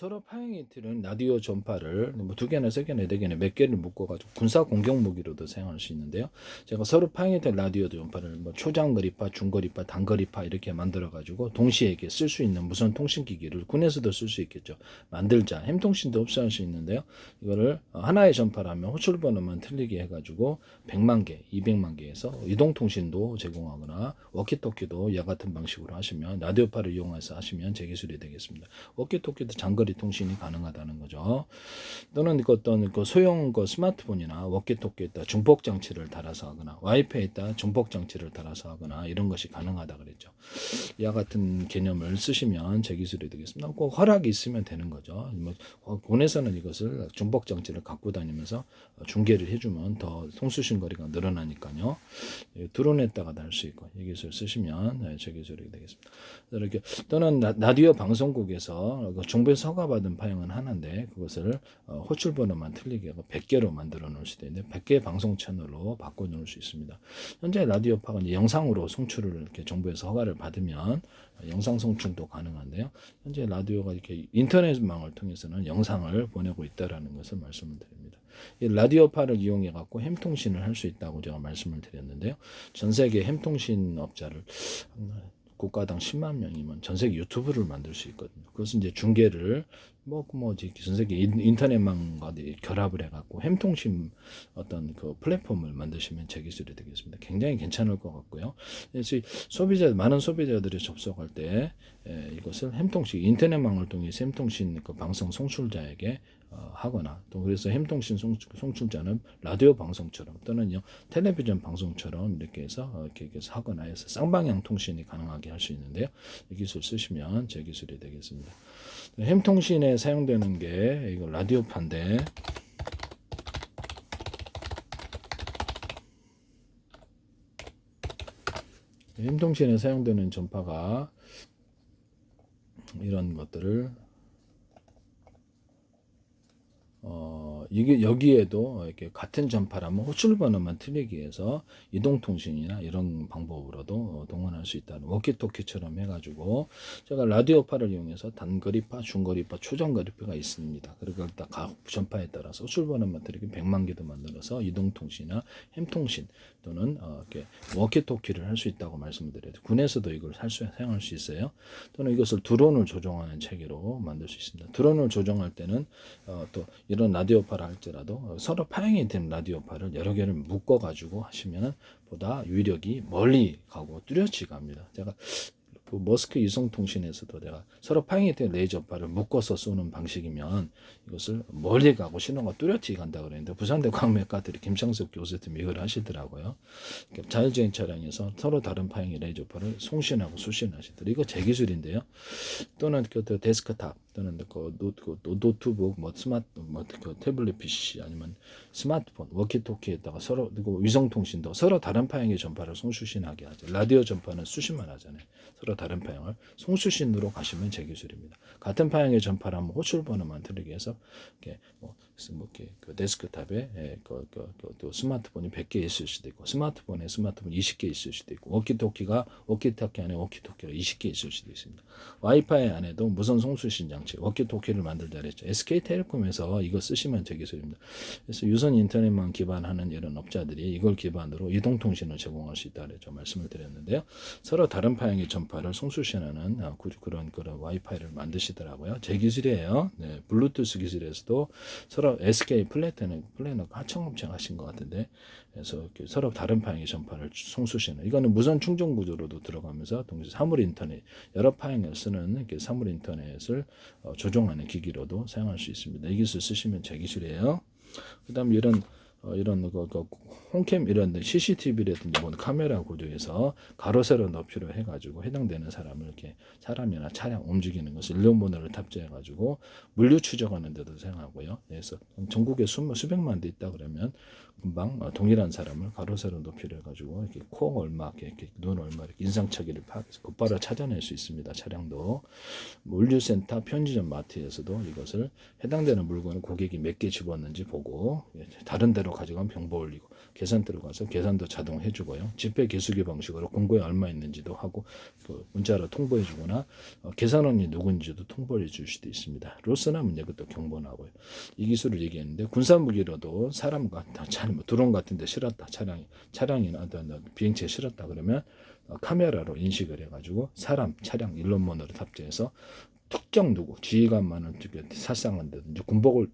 서로 파행이틀은 라디오 전파를 뭐 2개나 3개나 4개나 몇 개를 묶어가지고 군사 공격 무기로도 사용할 수 있는데요. 제가 서로 파행이틀 라디오 전파를 뭐 초장거리파, 중거리파, 단거리파 이렇게 만들어가지고 동시에 이렇게 쓸 수 있는 무선 통신기기를 군에서도 쓸 수 있겠죠. 만들자. 햄통신도 흡수할 수 있는데요. 이거를 하나의 전파라면 호출 번호만 틀리게 해가지고 100만 개, 200만 개에서 이동통신도 제공하거나 워키토키도 이와 같은 방식으로 하시면 라디오파를 이용해서 하시면 제 기술이 되겠습니다. 워키토키도 장거리 통신이 가능하다는 거죠. 또는 어떤 소형 스마트폰이나 워키토키에다 중폭 장치를 달아서 하거나 와이파이에다 중폭 장치를 달아서 하거나 이런 것이 가능하다 그랬죠. 이와 같은 개념을 쓰시면 제 기술이 되겠습니다. 꼭 허락이 있으면 되는 거죠. 군에서는 이것을 중폭 장치를 갖고 다니면서 중계를 해주면 더 통수신 거리가 늘어나니까요. 드론에다가 달 수 있고 이 기술 쓰시면 제 기술이 되겠습니다. 이렇게 또는 라디오 방송국에서 정부에서 허가받은 파형은 하나인데 그것을 호출 번호만 틀리게 하고 100개로 만들어 놓을 수도 있는데 100개 방송 채널로 바꿔 놓을 수 있습니다. 현재 라디오파가 영상으로 송출을 이렇게 정부에서 허가를 받으면 영상 송출도 가능한데요. 현재 라디오가 이렇게 인터넷망을 통해서는 영상을 보내고 있다라는 것을 말씀을 드립니다. 이 라디오파를 이용해 갖고 햄통신을 할 수 있다고 제가 말씀을 드렸는데요. 전 세계 햄통신 업자를 국가당 10만 명이면 전 세계 유튜브를 만들 수 있거든요. 그것은 이제 중계를 전 세계 인터넷망과 결합을 해갖고 햄통신 어떤 그 플랫폼을 만드시면 제 기술이 되겠습니다. 굉장히 괜찮을 것 같고요. 그래서 많은 소비자들이 접속할 때 이것을 햄통신 인터넷망을 통해서 햄통신 그 방송 송출자에게 하거나 또 그래서 햄통신 송출자는 라디오 방송처럼 또는요 텔레비전 방송처럼 이렇게 해서 하거나 해서 쌍방향 통신이 가능하게 할 수 있는데요. 이 기술 쓰시면 제 기술이 되겠습니다. 햄통신에 사용되는 게 이거 라디오파인데 햄통신에 사용되는 전파가 이런 것들을 이게 여기에도 이렇게 같은 전파라면 호출 번호만 틀리기 위해서 이동통신이나 이런 방법으로도 동원할 수 있다는 워키토키처럼 해가지고 제가 라디오파를 이용해서 단거리파, 중거리파, 초장거리파가 있습니다. 그리고 각 전파에 따라서 호출 번호만 틀리기 100만 개도 만들어서 이동통신이나 햄통신 또는 이렇게 워키토키를 할 수 있다고 말씀드려요. 군에서도 이걸 사용할 수 있어요. 또는 이것을 드론을 조종하는 체계로 만들 수 있습니다. 드론을 조종할 때는 또 이런 라디오파를 할지라도 서로 파형이 된 라디오파를 여러 개를 묶어 가지고 하시면 보다 위력이 멀리 가고 뚜렷이 갑니다. 제가 그 머스크 이송통신에서도 내가 서로 파형이 된 레이저파를 묶어서 쏘는 방식이면 이것을 멀리 가고 신호가 뚜렷이 간다 그랬는데 부산대 광맥가들이 김창석 교수님 이걸 하시더라고요. 자율주행 차량에서 서로 다른 파형의 레이저파를 송신하고 수신하시더라고요. 이거 제 기술인데요. 또는 그 데스크탑 또는 노트북 그 태블릿 PC 아니면 스마트폰 워키토키에다가 서로 그리고 위성통신도 서로 다른 파형의 전파를 송수신하게 하죠. 라디오 전파는 수신만 하잖아요. 서로 다른 파형을 송수신으로 가시면 제 기술입니다. 같은 파형의 전파라면 호출 번호만 틀리게 해서 이렇게 그 데스크탑에 또 스마트폰이 100개 있을 수도 있고 스마트폰 20개 있을 수도 있고 워키토키 안에 워키토키가 20개 있을 수도 있습니다. 와이파이 안에도 무선 송수신 장치 워키토키를 만들자 그랬죠. SK텔레콤에서 이거 쓰시면 제 기술입니다. 그래서 유선 인터넷만 기반하는 이런 업자들이 이걸 기반으로 이동통신을 제공할 수 있다 그랬죠. 말씀을 드렸는데요. 서로 다른 파형의 전파를 송수신하는 그런 와이파이를 만드시더라고요. 제 기술이에요. 네, 블루투스 기술에서도 서로 SK 플래너가 하청업체 하신 것 같은데 그래서 서로 다른 파형의 전파를 송수신하는 이거는 무선 충전 구조로도 들어가면서 동시에 사물 인터넷 여러 파형을 쓰는 사물 인터넷을 조종하는 기기로도 사용할 수 있습니다. 이 기술 쓰시면 제 기술이에요. 그다음에 이런 홈캠 이런 CCTV라든지 카메라 구조에서 가로 세로 높이로 해가지고 해당되는 사람을 이렇게 사람이나 차량 움직이는 것을 일론모너를 탑재해가지고 물류 추적하는 데도 사용하고요. 그래서 전국에 수백만 대 있다 그러면 금방 동일한 사람을 가로 세로 높이로 해가지고 이렇게 코 얼마, 이렇게 눈 얼마 이렇게 인상착의를 파악해서 곧바로 찾아낼 수 있습니다. 차량도 물류센터, 편의점, 마트에서도 이것을 해당되는 물건을 고객이 몇 개 집었는지 보고 다른 데로 가져가면 병보 올리고, 계산 들어가서 계산도 자동 해주고요. 지폐 개수기 방식으로 금고에 얼마 있는지도 하고, 그 문자로 통보해주거나 계산원이 누군지도 통보해 줄 수도 있습니다. 로스나면 이것도 경보 나고요. 이 기술을 얘기했는데, 군사무기로도 사람과 뭐 드론 같은데 실었다, 차량이나 비행체에 실었다 그러면 카메라로 인식을 해가지고 사람, 차량, 일론문으로 탑재해서 특정 누구 지휘관만을 살상한다든지 군복을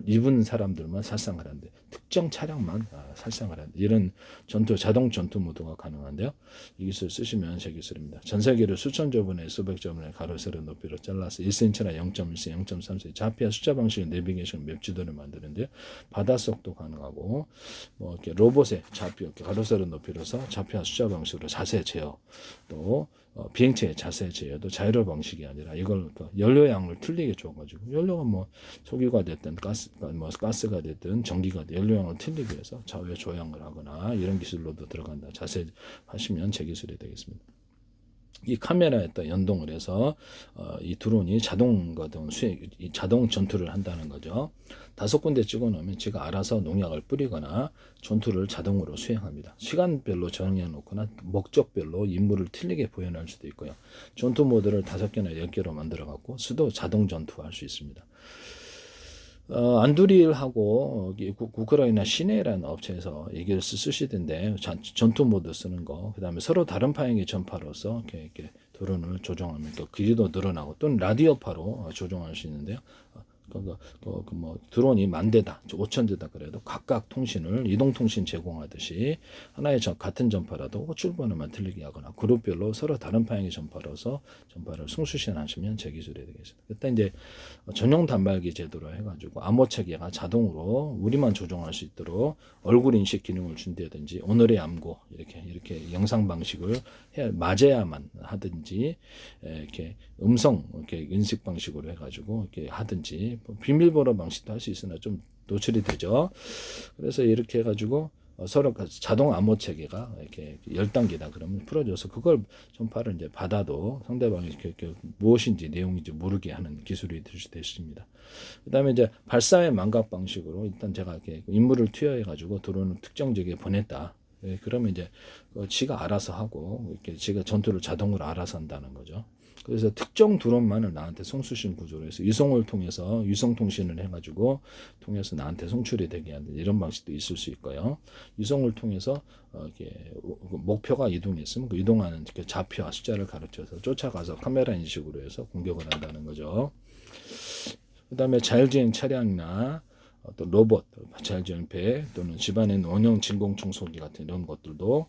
입은 사람들만 살상을 하는데 특정 차량만 살상을 하는데 이런 자동 전투 모드가 가능한데요. 이 기술 쓰시면 제 기술입니다. 전세기를 수천조 분의 수백조 분의 가로 세로 높이로 잘라서 1cm나 0.1cm, 0.3cm 자피아 숫자 방식의 내비게이션 맵 지도를 만드는데요. 바닷속도 가능하고 뭐 이렇게 로봇의 좌표 가로 세로 높이로서 좌표와 숫자 방식으로 자세 제어 또 비행체의 자세 제어도 자이로 방식이 아니라 이걸 연료양을 틀리게 줘가지고 연료가 뭐 석유가 됐든 가스가 됐든 전기가 됐든 연료양을 틀리게 해서 좌우 조향을 하거나 이런 기술로도 들어간다. 자세하시면 제 기술이 되겠습니다. 이 카메라에 또 연동을 해서 이 드론이 자동 전투를 한다는 거죠. 5군데 찍어 놓으면 지가 알아서 농약을 뿌리거나 전투를 자동으로 수행합니다. 시간별로 정해 놓거나 목적별로 임무를 틀리게 구현할 수도 있고요. 전투 모드를 5개나 10개로 만들어 갖고 수도 자동 전투할 수 있습니다. 안두릴하고 우크라이나 시내라는 업체에서 얘기를 쓰시던데 전투 모드 쓰는 거, 그 다음에 서로 다른 방향의 전파로서 이렇게 드론을 조정하면 또 길이도 늘어나고 또는 라디오파로 조정할 수 있는데요. 뭐 드론이 10,000대다, 5,000대다 그래도 각각 통신을 이동통신 제공하듯이 하나의 같은 전파라도 호출번호만 틀리게 하거나 그룹별로 서로 다른 방향의 전파로서 전파를 송수신하시면 제 기술이 되겠습니다. 그때 이제 전용 단말기 제도로 해가지고 암호 체계가 자동으로 우리만 조정할 수 있도록 얼굴 인식 기능을 준다든지 오늘의 암고 이렇게 영상 방식을 맞아야만 하든지 이렇게 음성 이렇게 인식 방식으로 해가지고 이렇게 하든지 비밀번호 방식도 할 수 있으나 좀 노출이 되죠. 그래서 이렇게 해가지고 서로 자동 암호 체계가 이렇게 10단계다 그러면 풀어줘서 그걸 전파를 이제 받아도 상대방이 이렇게 무엇인지 내용인지 모르게 하는 기술이 될 수 있습니다. 그 다음에 이제 발사의 망각 방식으로 일단 제가 이렇게 인물을 투여해가지고 드론을 특정 지역에 보냈다. 그러면 이제 지가 알아서 하고 이렇게 지가 전투를 자동으로 알아서 한다는 거죠. 그래서 특정 드론만을 나한테 송수신 구조로 해서 유성을 통해서 유성 통신을 해가지고 통해서 나한테 송출이 되게 하는 이런 방식도 있을 수 있고요. 유성을 통해서 이렇게 목표가 이동했으면 그 이동하는 그 좌표와 숫자를 가르쳐서 쫓아가서 카메라 인식으로 해서 공격을 한다는 거죠. 그다음에 자율주행 차량이나 또 로봇, 자율주행배 또는 집안에 있는 원형 진공 청소기 같은 이런 것들도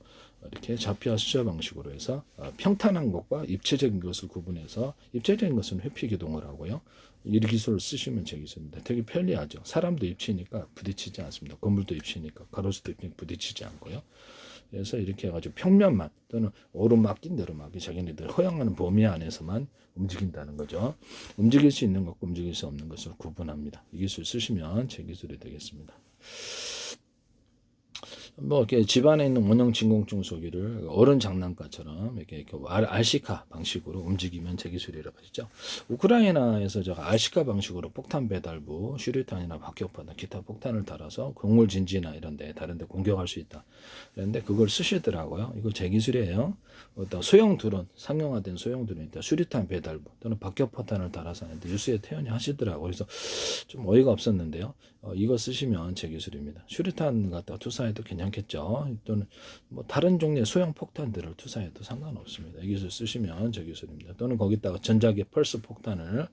이렇게 좌표와 숫자 방식으로 해서 평탄한 것과 입체적인 것을 구분해서 입체적인 것은 회피 기동을 하고요. 이 기술을 쓰시면 제 기술입니다. 되게 편리하죠. 사람도 입체니까 부딪히지 않습니다. 건물도 입체니까 가로수도 부딪히지 않고요. 그래서 이렇게 해가지고 평면만 또는 오르막긴 내리막이 자기네들 허용하는 범위 안에서만 움직인다는 거죠. 움직일 수 있는 것과 움직일 수 없는 것을 구분합니다. 이 기술 쓰시면 제 기술이 되겠습니다. 뭐 이렇게 집안에 있는 원형 진공청소기를 어른 장난감처럼 이렇게 RC카 방식으로 움직이면 제 기술이라고 하시죠. 우크라이나에서 제가 RC카 방식으로 폭탄 배달부, 슈리탄이나 박격포나 기타 폭탄을 달아서 곡물 진지나 이런데 다른데 공격할 수 있다. 그런데 그걸 쓰시더라고요. 이거 제 기술이에요. 어떤 소형 드론, 상용화된 소형 드론 있다. 슈리탄 배달부 또는 박격포탄을 달아서 하는데 뉴스에 태연히 하시더라고요. 그래서 좀 어이가 없었는데요. 이거 쓰시면 제 기술입니다. 슈리탄 갖다 투사해도 괜찮겠죠. 또는 뭐 다른 종류의 소형 폭탄들을 투사해도 상관없습니다. 이 기술 쓰시면 제 기술입니다. 또는 거기다가 전자기 펄스 폭탄을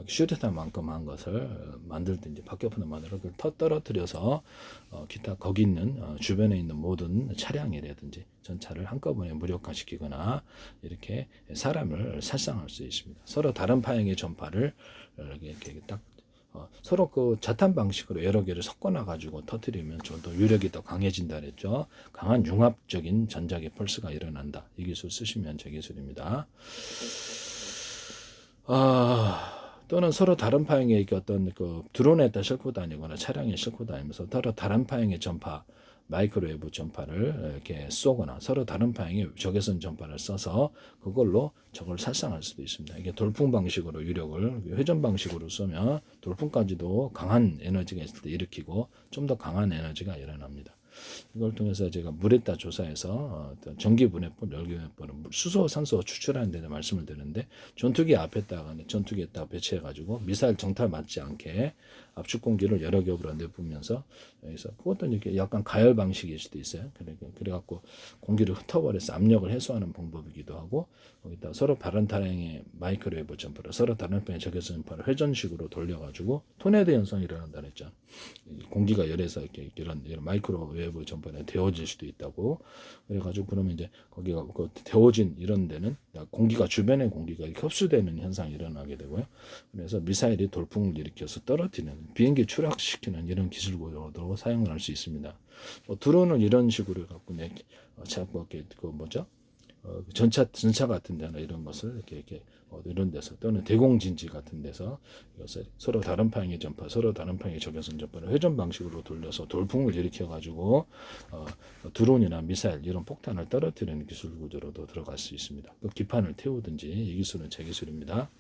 슈리탄만큼 한 것을 만들든지 박격포탄 만들어 그걸 떨어뜨려서 기타 거기 있는 주변에 있는 모든 차량이라든지 전차를 한꺼번에 무력화시키거나 이렇게 사람을 살상할 수 있습니다. 서로 다른 방향의 전파를 이렇게 딱 서로 그 자탄 방식으로 여러 개를 섞어놔 가지고 터뜨리면 좀 더 유력이 더 강해진다 그랬죠. 강한 융합적인 전자기 펄스가 일어난다. 이 기술 쓰시면 제 기술입니다. 또는 서로 다른 방향의 어떤 그 드론에다 싣고 다니거나 차량에 싣고 다니면서 서로 다른 방향의 전파 마이크로웨이브 전파를 이렇게 쏘거나 서로 다른 방향의 적외선 전파를 써서 그걸로 적을 살상할 수도 있습니다. 이게 돌풍 방식으로 유력을 회전 방식으로 쏘면 돌풍까지도 강한 에너지가 있을 때 일으키고 좀 더 강한 에너지가 일어납니다. 이걸 통해서 제가 물에다 조사해서 어떤 전기분해법, 열기분해법을 수소, 산소 추출하는 데 말씀을 드렸는데 전투기 앞에다가 전투기에다가 배치해가지고 미사일 정찰 맞지 않게 압축 공기를 여러 겹으로 내뿜으면서 여기서 그것도 이렇게 약간 가열 방식일 수도 있어요. 그래갖고 공기를 흩어버려서 압력을 해소하는 방법이기도 하고 거기다 서로 다른 방향의 마이크로웨이브 전파를 서로 다른 방향의 적외선 전파를 회전식으로 돌려가지고 토네이도 현상이 일어난다 그랬죠. 공기가 열에서 이렇게 이런 마이크로웨이브 전파에 데워질 수도 있다고. 그래가지고 그러면 이제 거기가 그 데워진 이런 데는 공기가 주변의 공기가 흡수되는 현상이 일어나게 되고요. 그래서 미사일이 돌풍을 일으켜서 떨어뜨리는 비행기 추락시키는 이런 기술 구조도 사용을 할 수 있습니다. 뭐 드론은 이런 식으로 갖고 자꾸 그 뭐죠? 전차 같은 데나 이런 것을 이렇게 이런 데서 또는 대공진지 같은 데서 이것을 서로 다른 방향의 전파, 서로 다른 방향의 적외선 전파를 회전 방식으로 돌려서 돌풍을 일으켜 가지고 드론이나 미사일 이런 폭탄을 떨어뜨리는 기술 구조로도 들어갈 수 있습니다. 그 기판을 태우든지 이 기술은 제 기술입니다.